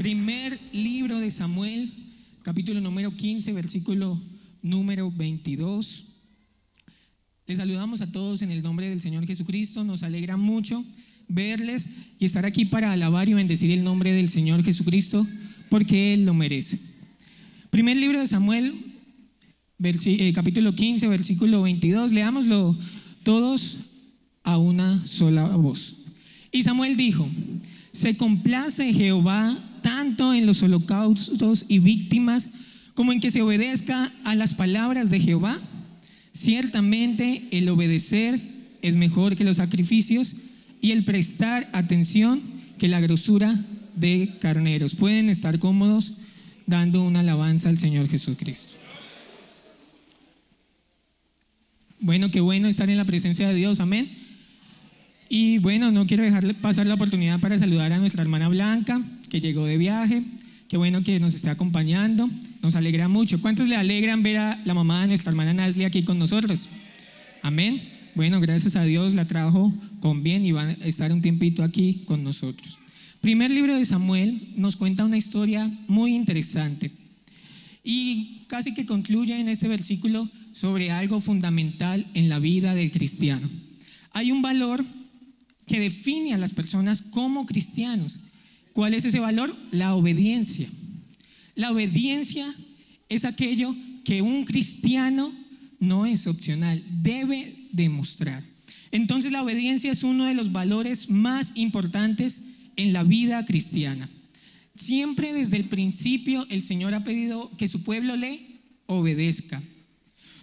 Primer libro de Samuel, capítulo número 15, versículo número 22. Les saludamos a todos en el nombre del Señor Jesucristo. Nos alegra mucho verles y estar aquí para alabar y bendecir el nombre del Señor Jesucristo, porque Él lo merece. Primer libro de Samuel, capítulo 15, versículo 22. Leámoslo todos a una sola voz. Y Samuel dijo: se complace Jehová tanto en los holocaustos y víctimas como en que se obedezca a las palabras de Jehová. Ciertamente el obedecer es mejor que los sacrificios y el prestar atención que la grosura de carneros. Pueden estar cómodos dando una alabanza al Señor Jesucristo. Bueno, qué bueno estar en la presencia de Dios, amén. Y bueno, no quiero dejarle pasar la oportunidad para saludar a nuestra hermana Blanca, que llegó de viaje. Qué bueno que nos esté acompañando, nos alegra mucho. ¿Cuántos le alegran ver a la mamá de nuestra hermana Nazli aquí con nosotros? Amén. Bueno, gracias a Dios la trajo con bien y va a estar un tiempito aquí con nosotros. Primer libro de Samuel nos cuenta una historia muy interesante y casi que concluye en este versículo sobre algo fundamental en la vida del cristiano. Hay un valor que define a las personas como cristianos. ¿Cuál es ese valor? La obediencia. La obediencia es aquello que un cristiano no es opcional, debe demostrar. Entonces la obediencia es uno de los valores más importantes en la vida cristiana. Siempre desde el principio el Señor ha pedido que su pueblo le obedezca,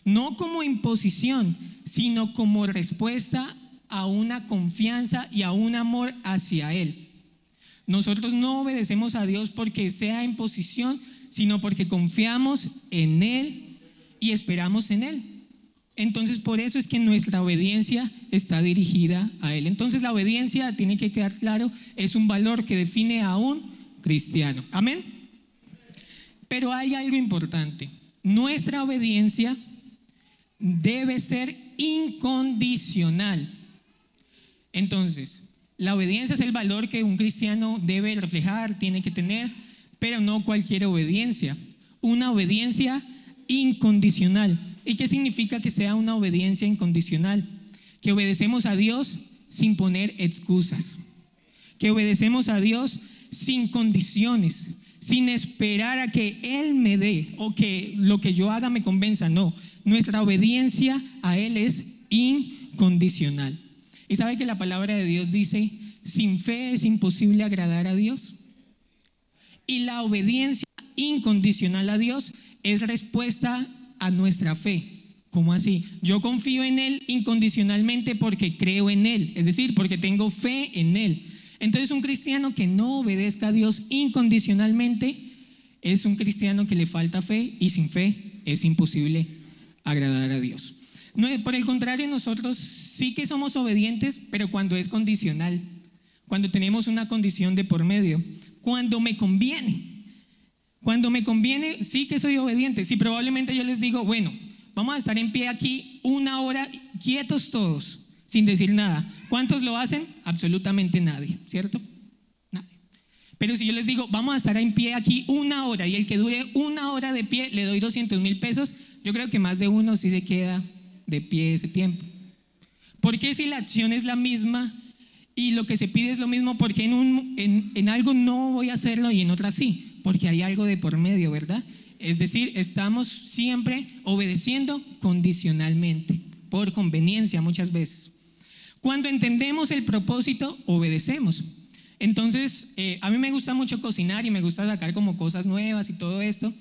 no como imposición, sino como respuesta a una confianza y a un amor hacia Él. Nosotros no obedecemos a Dios porque sea imposición, sino porque confiamos en Él y esperamos en Él. Entonces por eso es que nuestra obediencia está dirigida a Él. Entonces la obediencia, tiene que quedar claro, es un valor que define a un cristiano. Amén. Pero hay algo importante: nuestra obediencia debe ser incondicional. Entonces, la obediencia es el valor que un cristiano debe reflejar, tiene que tener, pero no cualquier obediencia. Una obediencia incondicional. ¿Y qué significa que sea una obediencia incondicional? Que obedecemos a Dios sin poner excusas, que obedecemos a Dios sin condiciones, sin esperar a que Él me dé o que lo que yo haga me convenza. No, nuestra obediencia a Él es incondicional. Y sabe que la palabra de Dios dice: sin fe es imposible agradar a Dios. Y la obediencia incondicional a Dios es respuesta a nuestra fe. ¿Cómo así? Yo confío en Él incondicionalmente porque creo en Él, es decir, porque tengo fe en Él. Entonces un cristiano que no obedezca a Dios incondicionalmente es un cristiano que le falta fe, y sin fe es imposible agradar a Dios. No, por el contrario, nosotros sí que somos obedientes, pero cuando es condicional, cuando tenemos una condición de por medio, cuando me conviene. Cuando me conviene, sí que soy obediente. Si probablemente yo les digo: bueno, vamos a estar en pie aquí 1 hora, quietos todos, sin decir nada. ¿Cuántos lo hacen? Absolutamente nadie, ¿cierto? Nadie. Pero si yo les digo: vamos a estar en pie aquí 1 hora, y el que dure 1 hora de pie le doy 200,000 pesos, yo creo que más de uno sí se queda de pie ese tiempo. ¿Por qué, si la acción es la misma y lo que se pide es lo mismo, por qué en algo no voy a hacerlo y en otra sí? Porque hay algo de por medio, ¿verdad? Es decir, estamos siempre obedeciendo condicionalmente, por conveniencia muchas veces. Cuando entendemos el propósito, obedecemos. Entonces, a mí me gusta mucho cocinar y me gusta sacar como cosas nuevas y todo esto.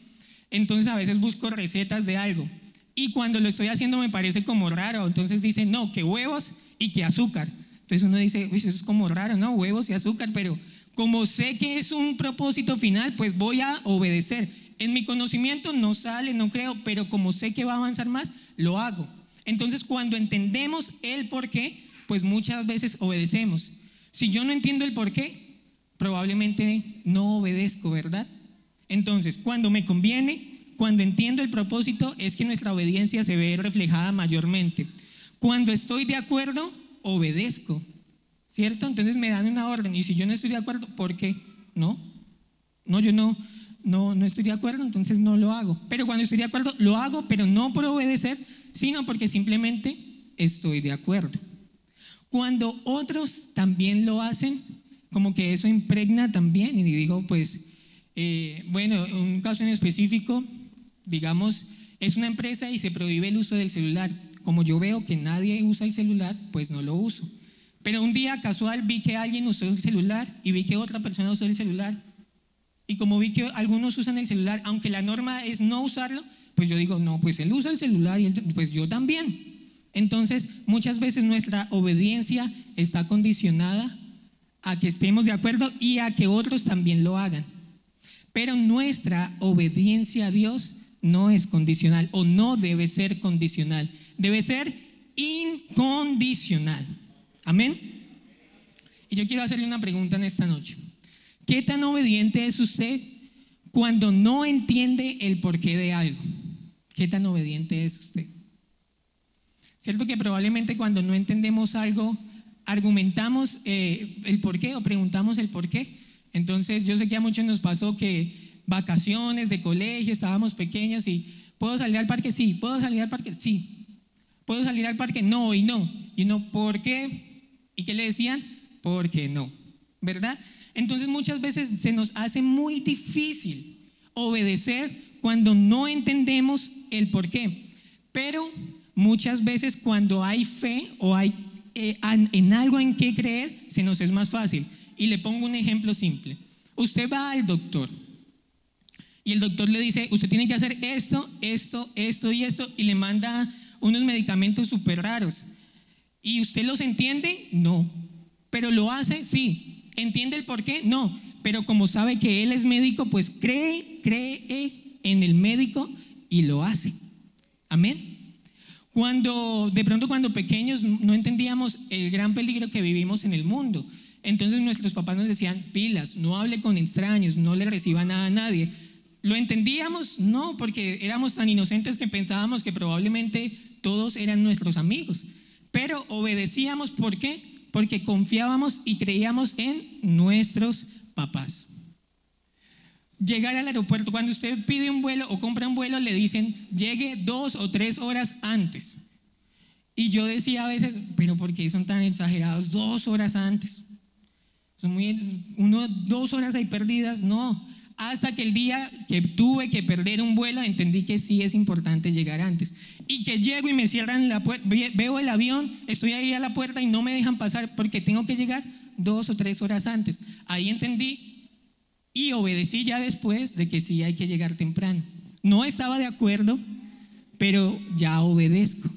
Entonces a veces busco recetas de algo, y cuando lo estoy haciendo me parece como raro. Entonces dicen: no, que huevos y que azúcar. Entonces uno dice: uy, eso es como raro, ¿no? Huevos y azúcar. Pero como sé que es un propósito final, pues voy a obedecer. En mi conocimiento no sale, no creo, pero como sé que va a avanzar más, lo hago. Entonces cuando entendemos el por qué, pues muchas veces obedecemos. Si yo no entiendo el por qué, probablemente no obedezco, ¿verdad? Entonces, cuando me conviene, cuando entiendo el propósito, es que nuestra obediencia se ve reflejada mayormente. Cuando estoy de acuerdo, obedezco, ¿cierto? Entonces me dan una orden, y si yo no estoy de acuerdo, ¿por qué? No No, yo no estoy de acuerdo, entonces no lo hago. Pero cuando estoy de acuerdo, lo hago, pero no por obedecer, sino porque simplemente estoy de acuerdo. Cuando otros también lo hacen, como que eso impregna también, y digo, pues, bueno, un caso en específico, digamos, es una empresa y se prohíbe el uso del celular. Como yo veo que nadie usa el celular, pues no lo uso. Pero un día casual vi que alguien usó el celular y vi que otra persona usó el celular. Y como vi que algunos usan el celular, aunque la norma es no usarlo, pues yo digo, no, pues él usa el celular y pues yo también. Entonces, muchas veces nuestra obediencia está condicionada a que estemos de acuerdo y a que otros también lo hagan. Pero nuestra obediencia a Dios no es condicional o no debe ser condicional, debe ser incondicional. Amén. Y yo quiero hacerle una pregunta en esta noche. ¿Qué tan obediente es usted cuando no entiende el porqué de algo? ¿Qué tan obediente es usted? Cierto que probablemente cuando no entendemos algo, argumentamos el porqué o preguntamos el porqué. Entonces yo sé que a muchos nos pasó que vacaciones de colegio, estábamos pequeños y ¿puedo salir al parque? Sí. ¿Puedo salir al parque? Sí. ¿Puedo salir al parque? No y no. Y uno, ¿por qué? ¿Y qué le decían? Porque no, ¿verdad? Entonces muchas veces se nos hace muy difícil obedecer cuando no entendemos el por qué. Pero muchas veces cuando hay fe o hay en algo en que creer, se nos es más fácil. Y le pongo un ejemplo simple. Usted va al doctor y el doctor le dice, usted tiene que hacer esto, esto, esto y esto, y le manda unos medicamentos súper raros. ¿Y usted los entiende? No. ¿Pero lo hace? Sí. ¿Entiende el por qué? No. Pero como sabe que él es médico, pues cree en el médico y lo hace. Amén. De pronto cuando pequeños no entendíamos el gran peligro que vivimos en el mundo. Entonces nuestros papás nos decían, pilas, no hable con extraños, no le reciba nada a nadie. ¿Lo entendíamos? No, porque éramos tan inocentes que pensábamos que probablemente todos eran nuestros amigos. Pero obedecíamos, ¿por qué? Porque confiábamos y creíamos en nuestros papás. Llegar al aeropuerto, cuando usted pide un vuelo o compra un vuelo, le dicen, llegue 2 o 3 horas antes. Y yo decía a veces, pero ¿por qué son tan exagerados? 2 horas antes. Son 2 horas ahí perdidas. No, hasta que el día que tuve que perder un vuelo entendí que sí es importante llegar antes. Y que llego y me cierran la puerta, veo el avión, estoy ahí a la puerta y no me dejan pasar porque tengo que llegar 2 o 3 horas antes. Ahí entendí y obedecí ya después de que sí hay que llegar temprano. No estaba de acuerdo, pero ya obedezco.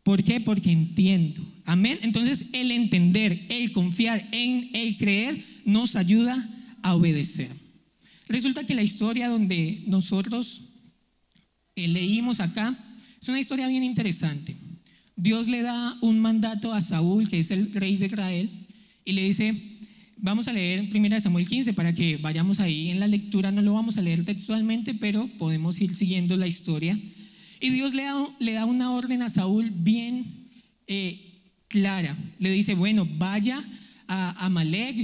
¿Por qué? Porque entiendo. Amén. Entonces el entender, el confiar, el creer nos ayuda a obedecer. Resulta que la historia donde nosotros leímos acá es una historia bien interesante. Dios le da un mandato a Saúl, que es el rey de Israel, y le dice, vamos a leer 1 Samuel 15 para que vayamos ahí en la lectura. No lo vamos a leer textualmente, pero podemos ir siguiendo la historia. Y Dios le da una orden a Saúl bien clara. Le dice, bueno, vaya a Amalec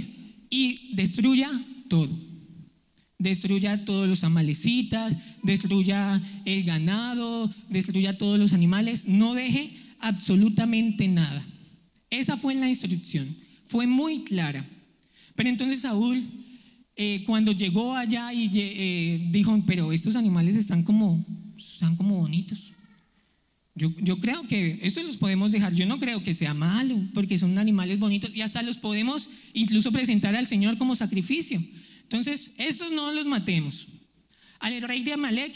y destruya todo. Destruya todos los amalecitas, destruya el ganado, destruya todos los animales, no deje absolutamente nada. Esa fue la instrucción, fue muy clara. Pero entonces Saúl, cuando llegó allá y dijo, pero estos animales están como bonitos. Yo creo que estos los podemos dejar, yo no creo que sea malo, porque son animales bonitos y hasta los podemos incluso presentar al Señor como sacrificio. Entonces, estos no los matemos. Al rey de Amalec,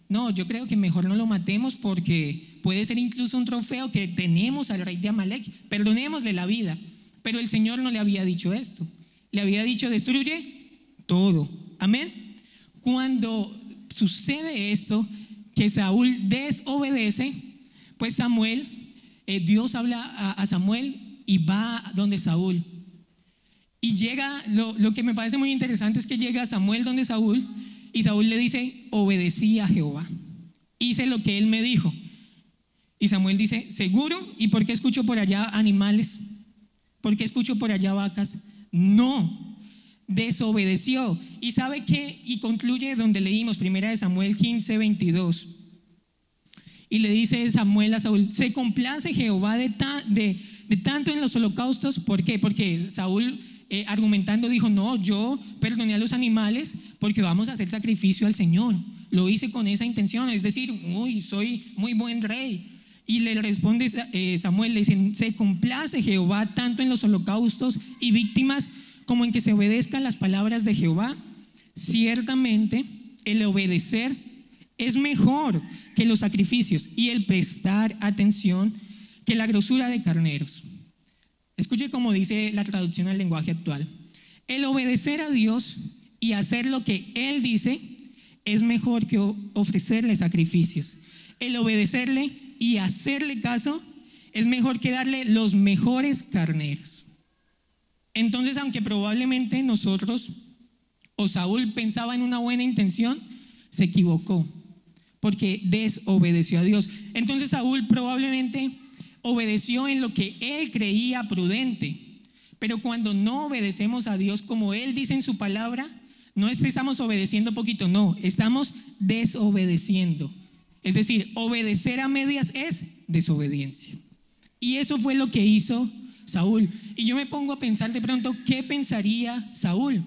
no, yo creo que mejor no lo matemos porque puede ser incluso un trofeo que tenemos al rey de Amalec. Perdonémosle la vida. Pero el Señor no le había dicho esto. Le había dicho, destruye todo. Amén. Cuando sucede esto, que Saúl desobedece, pues Samuel, Dios habla a Samuel y va donde Saúl. Y llega, lo que me parece muy interesante es que llega Samuel donde Saúl y Saúl le dice, obedecí a Jehová, hice lo que él me dijo. Y Samuel dice, ¿seguro? ¿Y por qué escucho por allá animales? ¿Por qué escucho por allá vacas? No, desobedeció. ¿Y sabe qué? Y concluye donde leímos, 1 Samuel 15:22. Y le dice Samuel a Saúl: se complace Jehová de tanto en los holocaustos. ¿Por qué? Porque Saúl argumentando dijo: no, yo perdoné a los animales porque vamos a hacer sacrificio al Señor. Lo hice con esa intención, es decir, soy muy buen rey. Y le responde Samuel, le dice: se complace Jehová tanto en los holocaustos y víctimas como en que se obedezcan las palabras de Jehová. Ciertamente el obedecer es mejor que los sacrificios, y el prestar atención que la grosura de carneros. Escuche cómo dice la traducción al lenguaje actual: el obedecer a Dios y hacer lo que Él dice es mejor que ofrecerle sacrificios. El obedecerle y hacerle caso es mejor que darle los mejores carneros. Entonces, aunque probablemente nosotros o Saúl pensaba en una buena intención, se equivocó porque desobedeció a Dios. Entonces Saúl probablemente obedeció en lo que él creía prudente, pero cuando no obedecemos a Dios como Él dice en su palabra, no es que estamos obedeciendo poquito, no, estamos desobedeciendo. Es decir, obedecer a medias es desobediencia. Y eso fue lo que hizo Saúl. Y yo me pongo a pensar de pronto, ¿qué pensaría Saúl?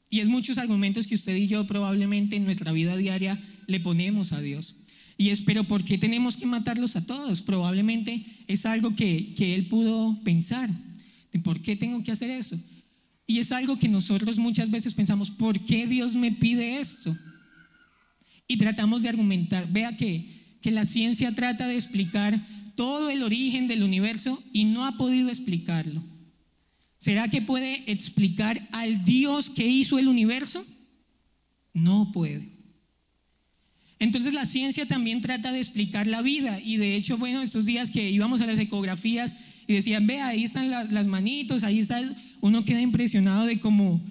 Y es muchos argumentos que usted y yo probablemente en nuestra vida diaria le ponemos a Dios. Y es: pero ¿por qué tenemos que matarlos a todos? Probablemente es algo que él pudo pensar. ¿Por qué tengo que hacer esto? Y es algo que nosotros muchas veces pensamos: ¿por qué Dios me pide esto? Y tratamos de argumentar. Vea que la ciencia trata de explicar todo el origen del universo y no ha podido explicarlo. ¿Será que puede explicar al Dios que hizo el universo? No puede. Entonces la ciencia también trata de explicar la vida. Y de hecho, bueno, estos días que íbamos a las ecografías y decían: ve, ahí están las manitos, ahí está. Uno queda impresionado de cómo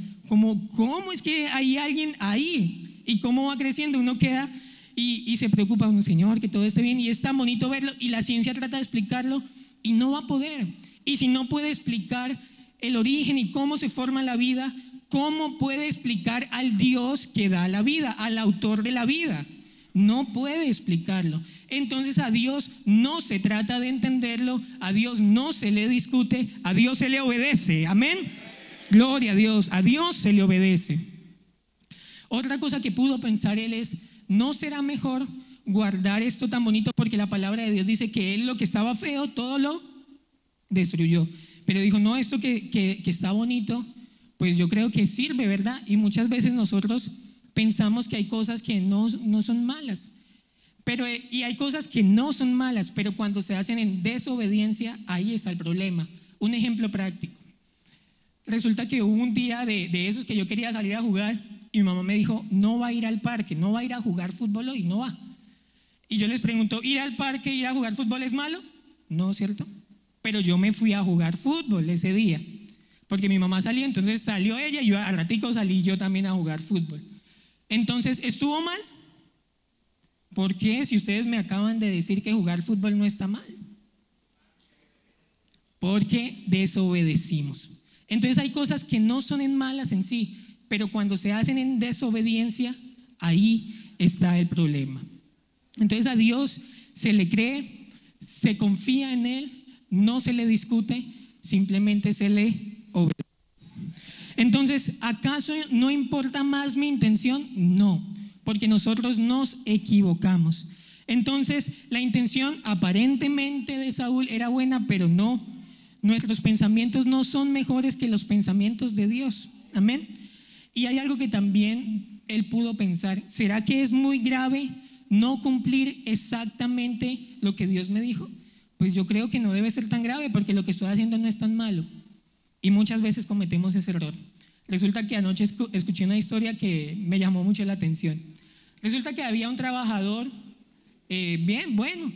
es que hay alguien ahí y cómo va creciendo. Uno queda y se preocupa: un Señor, que todo esté bien. Y es tan bonito verlo, y la ciencia trata de explicarlo y no va a poder. Y si no puede explicar el origen y cómo se forma la vida, ¿cómo puede explicar al Dios que da la vida, al autor de la vida? No puede explicarlo. Entonces a Dios no se trata de entenderlo, a Dios no se le discute, a Dios se le obedece. Amén. Gloria a Dios se le obedece. Otra cosa que pudo pensar él es: ¿no será mejor guardar esto tan bonito? Porque la palabra de Dios dice que él lo que estaba feo, todo lo destruyó. Pero dijo: no, esto que está bonito, pues yo creo que sirve, ¿verdad? Y muchas veces nosotros pensamos que hay cosas que no son malas, y hay cosas que no son malas, pero cuando se hacen en desobediencia, ahí está el problema. Un ejemplo práctico: resulta que hubo un día de esos que yo quería salir a jugar y mi mamá me dijo: no va a ir al parque, no va a ir a jugar fútbol hoy, no va. Y yo les pregunto: ¿ir al parque, ir a jugar fútbol es malo? No, ¿cierto? Pero yo me fui a jugar fútbol ese día porque mi mamá salió, entonces salió ella y yo al ratico salí yo también a jugar fútbol. Entonces, ¿estuvo mal? ¿Por qué? Si ustedes me acaban de decir que jugar fútbol no está mal. Porque desobedecimos. Entonces hay cosas que no son malas en sí, pero cuando se hacen en desobediencia, ahí está el problema. Entonces a Dios se le cree, se confía en Él, no se le discute, simplemente se le obedece. Entonces, ¿acaso no importa más mi intención? No, porque nosotros nos equivocamos. Entonces, la intención aparentemente de Saúl era buena, pero no. Nuestros pensamientos no son mejores que los pensamientos de Dios. Amén. Y hay algo que también él pudo pensar: ¿será que es muy grave no cumplir exactamente lo que Dios me dijo? Pues yo creo que no debe ser tan grave, porque lo que estoy haciendo no es tan malo. Y muchas veces cometemos ese error. Resulta que anoche escuché una historia que me llamó mucho la atención. Resulta que había un trabajador bien bueno,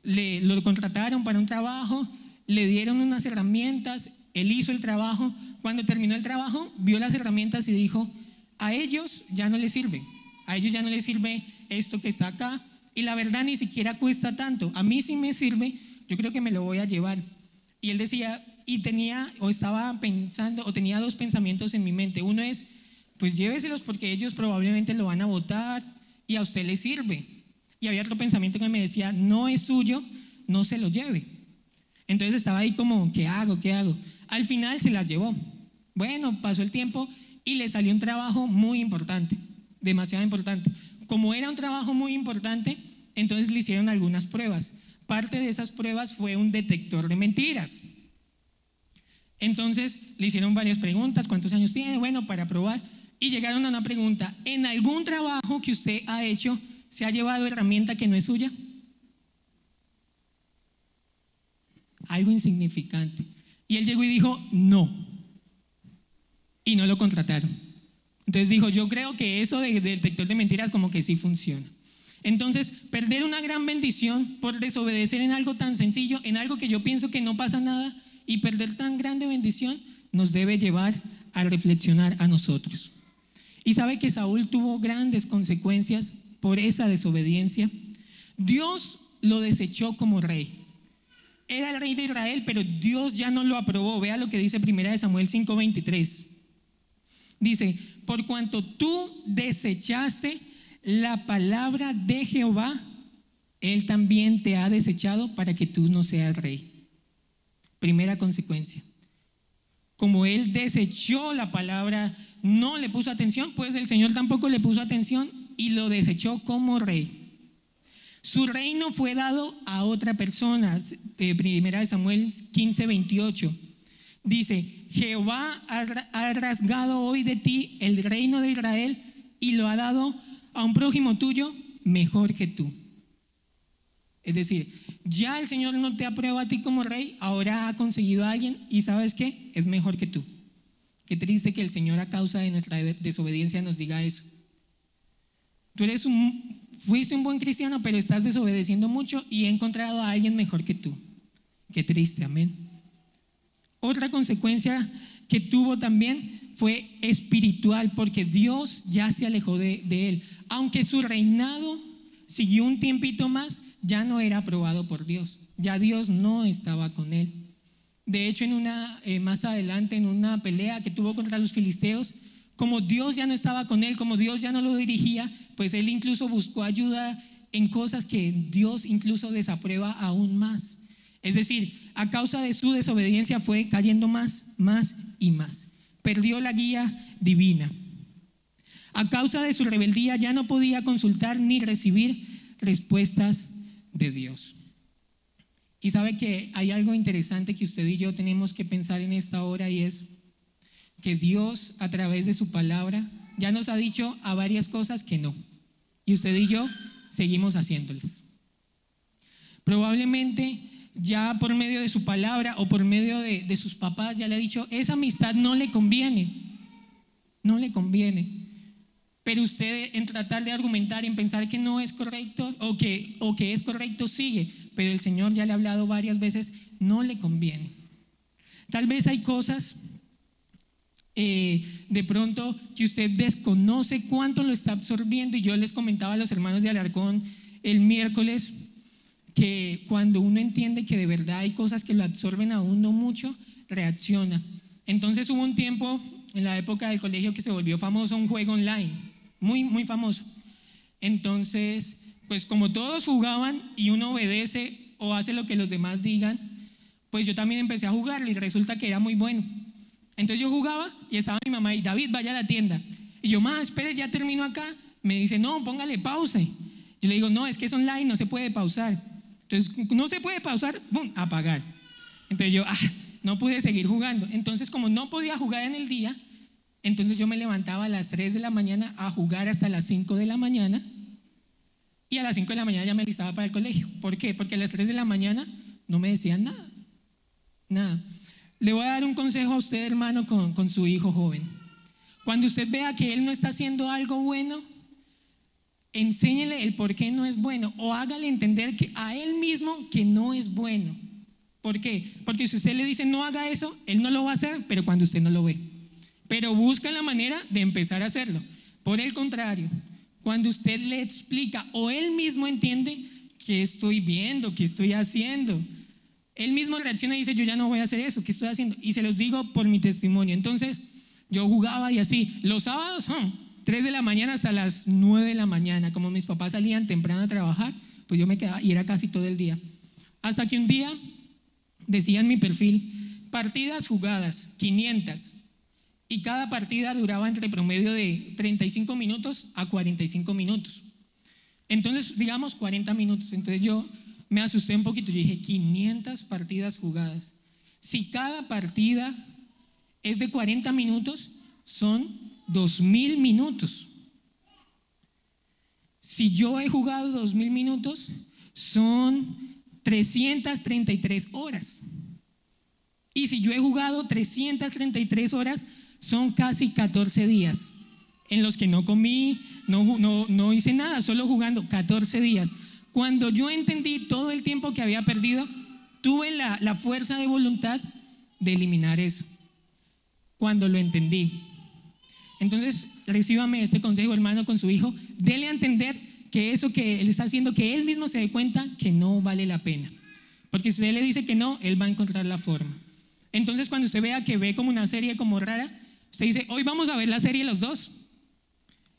lo contrataron para un trabajo, le dieron unas herramientas, él hizo el trabajo. Cuando terminó el trabajo, vio las herramientas y dijo: a ellos ya no les sirve, a ellos ya no les sirve esto que está acá, y la verdad ni siquiera cuesta tanto, a mí sí me sirve, yo creo que me lo voy a llevar. Y él decía: y tenía o estaba pensando o tenía dos pensamientos en mi mente. Uno es, pues lléveselos porque ellos probablemente lo van a botar y a usted le sirve. Y había otro pensamiento que me decía, no es suyo, no se lo lleve. Entonces estaba ahí como, ¿qué hago? ¿Qué hago? Al final se las llevó. Bueno, pasó el tiempo y le salió un trabajo muy importante, demasiado importante. Como era un trabajo muy importante, entonces le hicieron algunas pruebas. Parte de esas pruebas fue un detector de mentiras. Entonces le hicieron varias preguntas, ¿cuántos años tiene? Bueno, para probar. Y llegaron a una pregunta, ¿en algún trabajo que usted ha hecho se ha llevado herramienta que no es suya? Algo insignificante. Y él llegó y dijo, no. Y no lo contrataron. Entonces dijo, yo creo que eso de detector de mentiras como que sí funciona. Entonces, perder una gran bendición por desobedecer en algo tan sencillo, en algo que yo pienso que no pasa nada, y perder tan grande bendición nos debe llevar a reflexionar a nosotros. Y sabe que Saúl tuvo grandes consecuencias por esa desobediencia. Dios lo desechó como rey. Era el rey de Israel, pero Dios ya no lo aprobó. Vea lo que dice 1 Samuel 5:23. Dice, por cuanto tú desechaste la palabra de Jehová, Él también te ha desechado para que tú no seas rey. Primera consecuencia. Como Él desechó la palabra, no le puso atención, pues el Señor tampoco le puso atención y lo desechó como rey. Su reino fue dado a otra persona. 1 Samuel 15:28 dice, Jehová ha rasgado hoy de ti el reino de Israel y lo ha dado a un prójimo tuyo mejor que tú. Es decir, ya el Señor no te aprueba a ti como rey, ahora ha conseguido a alguien y ¿sabes qué? Es mejor que tú. Qué triste que el Señor a causa de nuestra desobediencia nos diga eso. Tú fuiste un buen cristiano, pero estás desobedeciendo mucho y he encontrado a alguien mejor que tú. Qué triste, amén. Otra consecuencia que tuvo también fue espiritual, porque Dios ya se alejó de él. Aunque su reinado siguió un tiempito más, ya no era aprobado por Dios. Ya Dios no estaba con él. De hecho, más adelante, en una pelea que tuvo contra los filisteos, como Dios ya no estaba con él, como Dios ya no lo dirigía, pues él incluso buscó ayuda en cosas que Dios incluso desaprueba aún más. Es decir, a causa de su desobediencia fue cayendo más y más. Perdió la guía divina. A causa de su rebeldía ya no podía consultar ni recibir respuestas de Dios. Y sabe que hay algo interesante que usted y yo tenemos que pensar en esta hora, y es que Dios a través de su palabra ya nos ha dicho a varias cosas que no, y usted y yo seguimos haciéndolas. Probablemente ya por medio de su palabra o por medio de sus papás ya le ha dicho, esa amistad no le conviene, no le conviene. Pero usted, en tratar de argumentar, en pensar que no es correcto o que es correcto, sigue. Pero el Señor ya le ha hablado varias veces, no le conviene. Tal vez hay cosas de pronto que usted desconoce cuánto lo está absorbiendo. Y yo les comentaba a los hermanos de Alarcón el miércoles que cuando uno entiende que de verdad hay cosas que lo absorben a uno mucho, reacciona. Entonces hubo un tiempo en la época del colegio que se volvió famoso un juego online, muy famoso. Entonces, pues como todos jugaban y uno obedece o hace lo que los demás digan, pues yo también empecé a jugar y resulta que era muy bueno. Entonces yo jugaba y estaba mi mamá y David, vaya a la tienda. Y yo, ma, espere, ya termino acá. Me dice, no, póngale pausa. Yo le digo, no, es que es online, no se puede pausar. Entonces, no se puede pausar, ¡bum!, apagar. Entonces yo, no pude seguir jugando. Entonces, como no podía jugar en el día, entonces yo me levantaba a las 3 de la mañana a jugar hasta las 5 de la mañana. Y a las 5 de la mañana ya me alistaba para el colegio. ¿Por qué? Porque a las 3 de la mañana no me decían nada. Le voy a dar un consejo a usted, hermano, con su hijo joven. Cuando usted vea que él no está haciendo algo bueno, enséñele el por qué no es bueno, o hágale entender que a él mismo que no es bueno. ¿Por qué? Porque si usted le dice no haga eso, él no lo va a hacer, pero cuando usted no lo ve. Pero busca la manera de empezar a hacerlo. Por el contrario, cuando usted le explica o él mismo entiende qué estoy viendo, qué estoy haciendo, él mismo reacciona y dice, yo ya no voy a hacer eso, ¿qué estoy haciendo? Y se los digo por mi testimonio. Entonces yo jugaba y así, los sábados 3 de la mañana hasta las 9 de la mañana, como mis papás salían temprano a trabajar, pues yo me quedaba y era casi todo el día. Hasta que un día decía en mi perfil, partidas jugadas, 500. Y cada partida duraba entre promedio de 35 minutos a 45 minutos. Entonces, digamos 40 minutos. Entonces yo me asusté un poquito. Yo dije, 500 partidas jugadas. Si cada partida es de 40 minutos, son 2000 minutos. Si yo he jugado 2000 minutos, son 333 horas. Y si yo he jugado 333 horas, son casi 14 días en los que no comí, no hice nada, solo jugando 14 días. Cuando yo entendí todo el tiempo que había perdido, tuve la fuerza de voluntad de eliminar eso. Cuando lo entendí. Entonces, recíbame este consejo, hermano, con su hijo. Dele a entender que eso que él está haciendo, que él mismo se dé cuenta que no vale la pena. Porque si usted le dice que no, él va a encontrar la forma. Entonces, cuando usted vea que ve como una serie como rara, usted dice, hoy vamos a ver la serie los dos.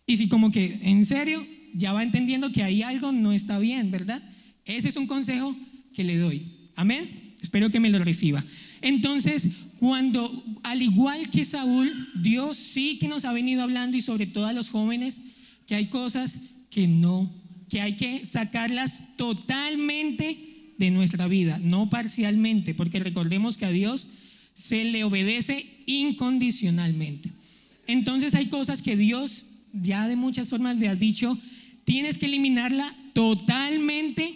Y si como que en serio ya va entendiendo que ahí algo no está bien, ¿verdad? Ese es un consejo que le doy. Amén. Espero que me lo reciba. Entonces, cuando, al igual que Saúl, Dios sí que nos ha venido hablando, y sobre todo a los jóvenes, que hay cosas que hay que sacarlas totalmente de nuestra vida, no parcialmente, porque recordemos que a Dios se le obedece incondicionalmente. Entonces hay cosas que Dios ya de muchas formas le ha dicho, tienes que eliminarla totalmente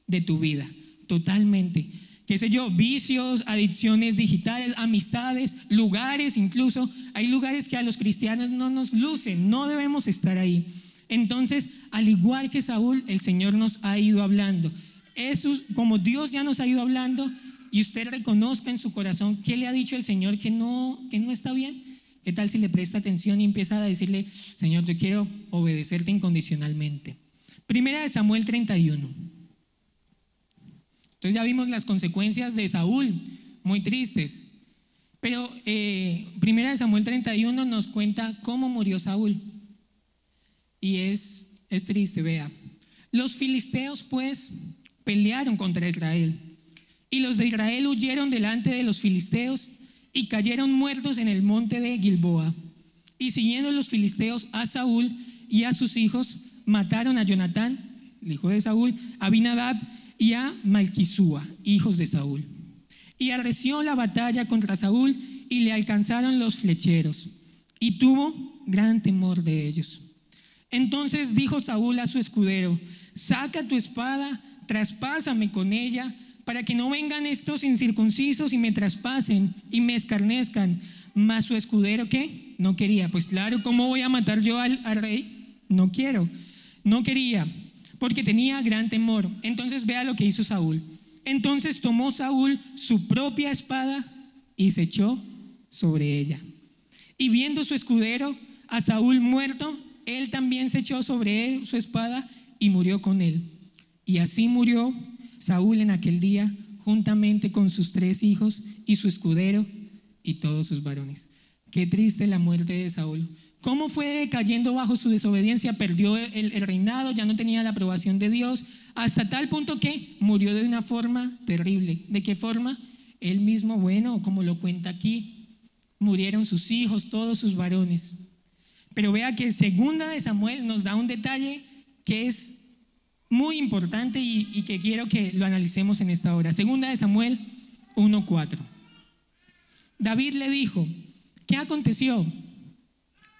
de tu vida, totalmente. Qué sé yo, vicios, adicciones digitales, amistades, lugares, incluso hay lugares que a los cristianos no nos lucen, no debemos estar ahí. Entonces, al igual que Saúl, el Señor nos ha ido hablando. Eso, como Dios ya nos ha ido hablando, y usted reconozca en su corazón qué le ha dicho el Señor que no está bien, ¿qué tal si le presta atención y empieza a decirle, Señor, yo quiero obedecerte incondicionalmente? Primera de Samuel 31. Entonces ya vimos las consecuencias de Saúl, muy tristes. Pero Primera de Samuel 31 nos cuenta cómo murió Saúl. Y es triste, vea. Los filisteos pues pelearon contra Israel, y los de Israel huyeron delante de los filisteos y cayeron muertos en el monte de Gilboa. Y siguiendo los filisteos a Saúl y a sus hijos, mataron a Jonatán, el hijo de Saúl, a Abinadab y a Malquisúa, hijos de Saúl. Y arreció la batalla contra Saúl, y le alcanzaron los flecheros, y tuvo gran temor de ellos. Entonces dijo Saúl a su escudero, saca tu espada, traspásame con ella, para que no vengan estos incircuncisos y me traspasen y me escarnezcan. Mas su escudero, ¿qué? No quería. Pues claro, ¿cómo voy a matar yo al rey? No quiero. No quería, porque tenía gran temor. Entonces vea lo que hizo Saúl. Entonces tomó Saúl su propia espada y se echó sobre ella. Y viendo su escudero a Saúl muerto, él también se echó sobre él su espada y murió con él. Y así murió Saúl en aquel día, juntamente con sus 3 hijos y su escudero y todos sus varones. Qué triste la muerte de Saúl. ¿Cómo fue cayendo bajo su desobediencia? Perdió el reinado, ya no tenía la aprobación de Dios, hasta tal punto que murió de una forma terrible. ¿De qué forma? Él mismo, bueno, como lo cuenta aquí, murieron sus hijos, todos sus varones. Pero vea que Segunda de Samuel nos da un detalle que es muy importante y que quiero que lo analicemos en esta hora. Segunda de Samuel 1:4. David le dijo, ¿qué aconteció?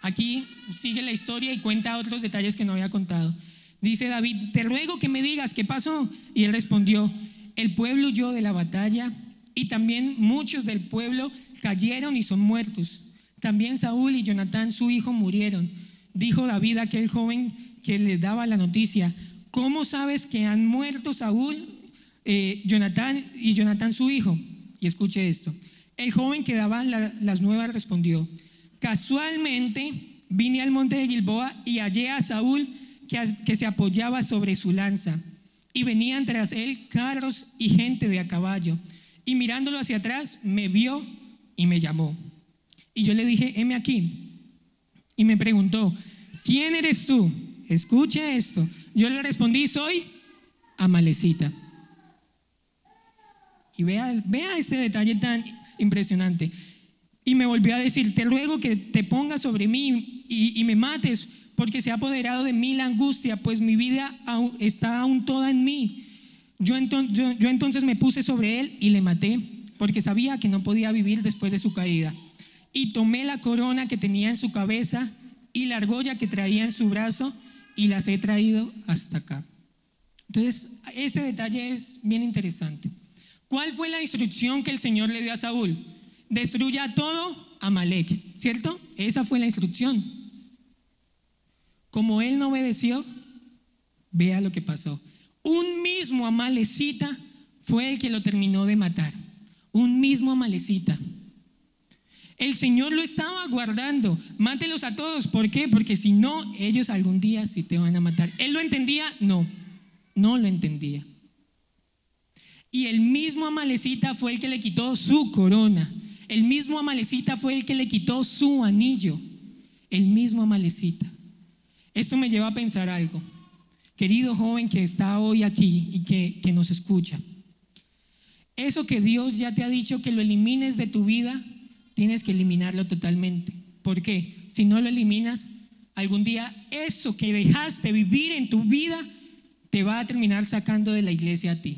Aquí sigue la historia y cuenta otros detalles que no había contado. Dice David, te ruego que me digas qué pasó. Y él respondió, el pueblo huyó de la batalla, y también muchos del pueblo cayeron y son muertos. También Saúl y Jonatán su hijo murieron. Dijo David a aquel joven que le daba la noticia, ¿cómo sabes que han muerto Saúl, Jonatán y Jonatán su hijo? Y escuche esto. El joven que daba las nuevas respondió, casualmente vine al monte de Gilboa y hallé a Saúl que se apoyaba sobre su lanza, y venían tras él carros y gente de a caballo. y mirándolo hacia atrás me vio y me llamó. Y yo le dije, heme aquí. Y me preguntó, ¿quién eres tú? Escuche esto. Yo le respondí, soy Amalecita. Y vea este detalle tan impresionante. Y me volvió a decir, te ruego que te pongas sobre mí y me mates, porque se ha apoderado de mí la angustia, pues mi vida está aún toda en mí. Yo entonces me puse sobre él y le maté, porque sabía que no podía vivir después de su caída. Y tomé la corona que tenía en su cabeza y la argolla que traía en su brazo y las he traído hasta acá. Entonces, este detalle es bien interesante. ¿Cuál fue la instrucción que el Señor le dio a Saúl? Destruya todo Amalek, ¿cierto? Esa fue la instrucción. Como él no obedeció, vea lo que pasó. Un mismo amalecita fue el que lo terminó de matar. Un mismo amalecita. El Señor lo estaba guardando. Mátelos a todos. ¿Por qué? Porque si no, ellos algún día sí te van a matar. ¿Él lo entendía? No lo entendía. Y el mismo amalecita fue el que le quitó su corona. El mismo amalecita fue el que le quitó su anillo. El mismo amalecita. Esto me lleva a pensar algo. Querido joven que está hoy aquí y que nos escucha. Eso que Dios ya te ha dicho que lo elimines de tu vida, tienes que eliminarlo totalmente. ¿Por qué? Si no lo eliminas, algún día eso que dejaste vivir en tu vida te va a terminar sacando de la iglesia a ti.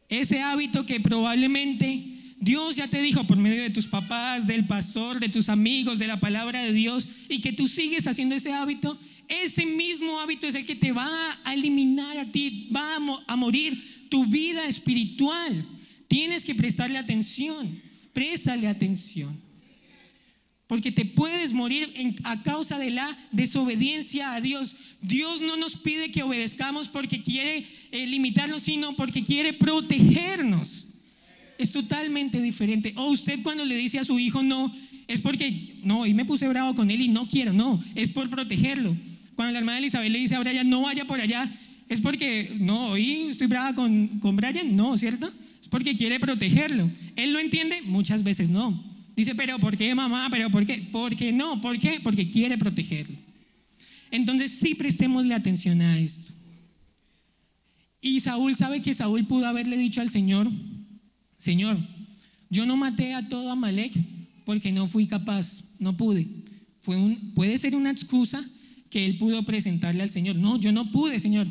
Ese hábito que probablemente Dios ya te dijo por medio de tus papás, del pastor, de tus amigos, de la palabra de Dios, y que tú sigues haciendo ese hábito, ese mismo hábito es el que te va a eliminar a ti, va a morir tu vida espiritual. Tienes que prestarle atención, préstale atención. Porque te puedes morir a causa de la desobediencia a Dios. Dios no nos pide que obedezcamos porque quiere limitarnos, sino porque quiere protegernos. Es totalmente diferente. O usted cuando le dice a su hijo no, es porque no, hoy me puse bravo con él y no quiero, no, es por protegerlo. Cuando la hermana Elizabeth le dice a Brian, no vaya por allá, es porque no, hoy estoy brava con Brian, no, ¿cierto? Es porque quiere protegerlo. ¿Él lo entiende? Muchas veces no. Dice, pero ¿por qué, mamá? ¿Pero por qué? Porque no, ¿por qué? Porque quiere protegerlo. Entonces sí prestémosle atención a esto. Y Saúl, ¿sabe que Saúl pudo haberle dicho al Señor, Señor, yo no maté a todo Amalek porque no fui capaz, no pude. Puede ser una excusa que él pudo presentarle al Señor. No, yo no pude, Señor.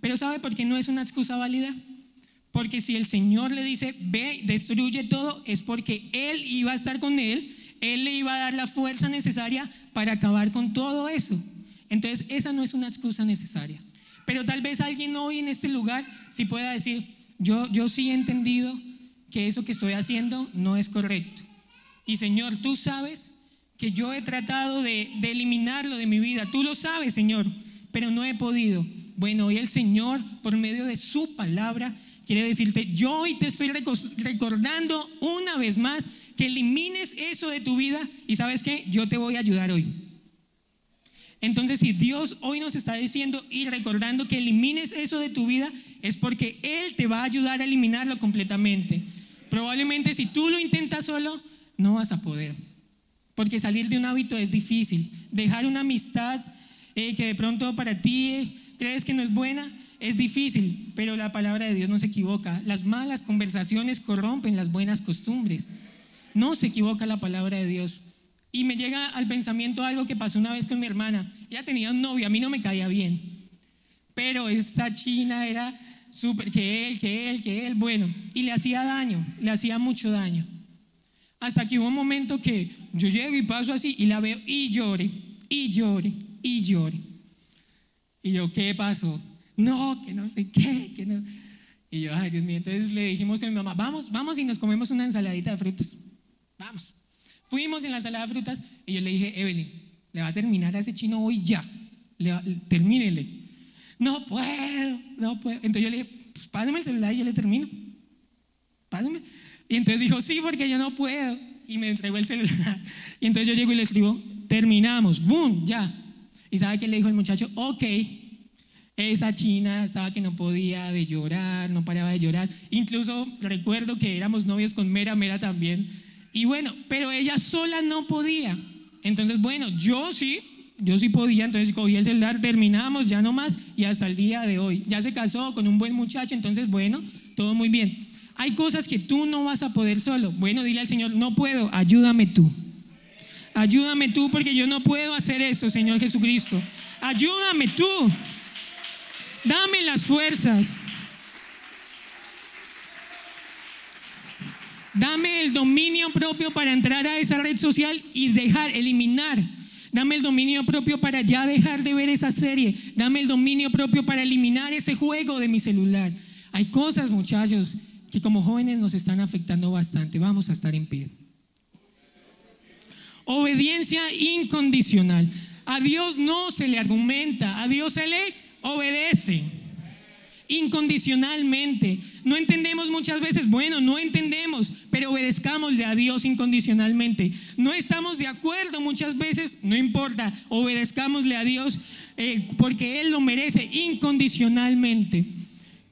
Pero ¿sabe por qué no es una excusa válida? Porque si el Señor le dice, ve, destruye todo, es porque Él iba a estar con él, Él le iba a dar la fuerza necesaria para acabar con todo eso. Entonces esa no es una excusa necesaria. Pero tal vez alguien hoy en este lugar sí pueda decir, yo sí he entendido que eso que estoy haciendo no es correcto. Y Señor, tú sabes que yo he tratado de eliminarlo de mi vida. Tú lo sabes, Señor, pero no he podido. Bueno, hoy el Señor, por medio de su palabra, quiere decirte, yo hoy te estoy recordando una vez más que elimines eso de tu vida. Y ¿sabes qué? Yo te voy a ayudar hoy. Entonces, si Dios hoy nos está diciendo y recordando que elimines eso de tu vida, es porque Él te va a ayudar a eliminarlo completamente. Probablemente si tú lo intentas solo, no vas a poder. Porque salir de un hábito es difícil. Dejar una amistad que de pronto para ti crees que no es buena, es difícil. Pero la palabra de Dios no se equivoca. Las malas conversaciones corrompen las buenas costumbres. No se equivoca la palabra de Dios. Y me llega al pensamiento algo que pasó una vez con mi hermana. Ella tenía un novio, a mí no me caía bien, pero esa china era súper, que él, bueno, y le hacía daño, le hacía mucho daño. Hasta que hubo un momento que yo llego y paso así y la veo y llore, y llore, y llore. Y yo, ¿qué pasó? No, que no sé qué, que no. Y yo, ay Dios mío, entonces le dijimos con mi mamá, vamos y nos comemos una ensaladita de frutas, vamos. Fuimos en la ensalada de frutas y yo le dije, Evelyn, le va a terminar a ese chino hoy ya, termínele. No puedo. Entonces yo le dije, pues pásame el celular y yo le termino. Pásame. Y entonces dijo, sí, porque yo no puedo. Y me entregó el celular. Y entonces yo llego y le escribo, terminamos, boom, ya. ¿Y sabe qué le dijo el muchacho? Ok. Esa china estaba que no podía de llorar, no paraba de llorar. Incluso recuerdo que éramos novios con Mera, Mera también. Y bueno, pero ella sola no podía. Entonces, bueno, yo sí podía. Entonces cogí el celular, terminamos, ya no más. Y hasta el día de hoy, ya se casó con un buen muchacho. Entonces, bueno, todo muy bien. Hay cosas que tú no vas a poder solo. Bueno, dile al Señor, no puedo, ayúdame tú. Ayúdame tú porque yo no puedo hacer esto, Señor Jesucristo. Ayúdame tú. Dame las fuerzas. Dame el dominio propio para entrar a esa red social y eliminar. Dame el dominio propio para ya dejar de ver esa serie. Dame el dominio propio para eliminar ese juego de mi celular. Hay cosas, muchachos, que como jóvenes nos están afectando bastante. Vamos a estar en pie. Obediencia incondicional. A Dios no se le argumenta, a Dios se le obedece incondicionalmente. No entendemos muchas veces, bueno, no entendemos, pero obedezcámosle a Dios incondicionalmente. No estamos de acuerdo muchas veces, no importa, obedezcámosle a Dios porque Él lo merece incondicionalmente.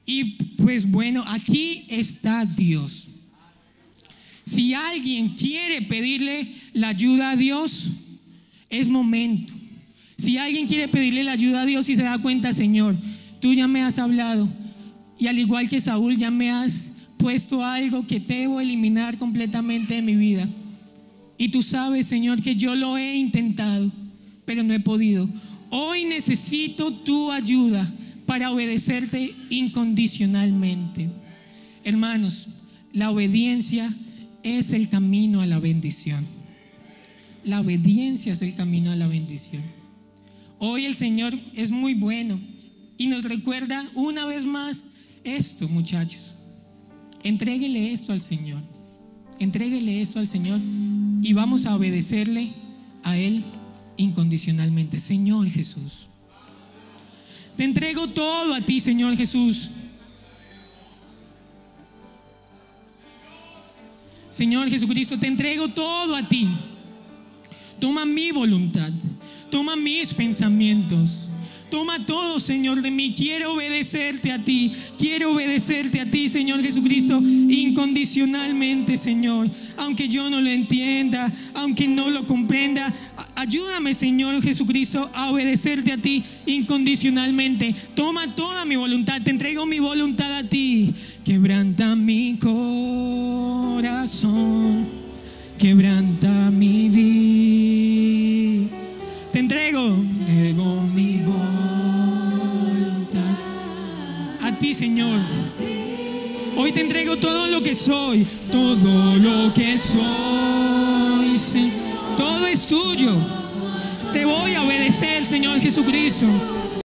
Y pues bueno, aquí está Dios. Si alguien quiere pedirle la ayuda a Dios, es momento. Si alguien quiere pedirle la ayuda a Dios y se da cuenta, Señor, tú ya me has hablado y al igual que Saúl ya me has puesto algo que debo eliminar completamente de mi vida. Y tú sabes, Señor, que yo lo he intentado, pero no he podido. Hoy necesito tu ayuda para obedecerte incondicionalmente. Hermanos, la obediencia es el camino a la bendición. La obediencia es el camino a la bendición. Hoy el Señor es muy bueno y nos recuerda una vez más esto, muchachos. Entréguele esto al Señor. Entréguele esto al Señor y vamos a obedecerle a Él incondicionalmente. Señor Jesús, te entrego todo a ti, Señor Jesús. Señor Jesucristo, te entrego todo a ti. Toma mi voluntad, toma mis pensamientos, toma todo, Señor, de mí. Quiero obedecerte a ti, Señor Jesucristo, incondicionalmente, Señor. Aunque yo no lo entienda, aunque no lo comprenda, ayúdame, Señor Jesucristo, a obedecerte a ti incondicionalmente. Toma toda mi voluntad, te entrego mi voluntad a ti. Quebranta mi corazón, quebranta mi vida. Te entrego mi voluntad a ti, Señor. Hoy te entrego todo lo que soy, Señor. Todo es tuyo. Te voy a obedecer, Señor Jesucristo.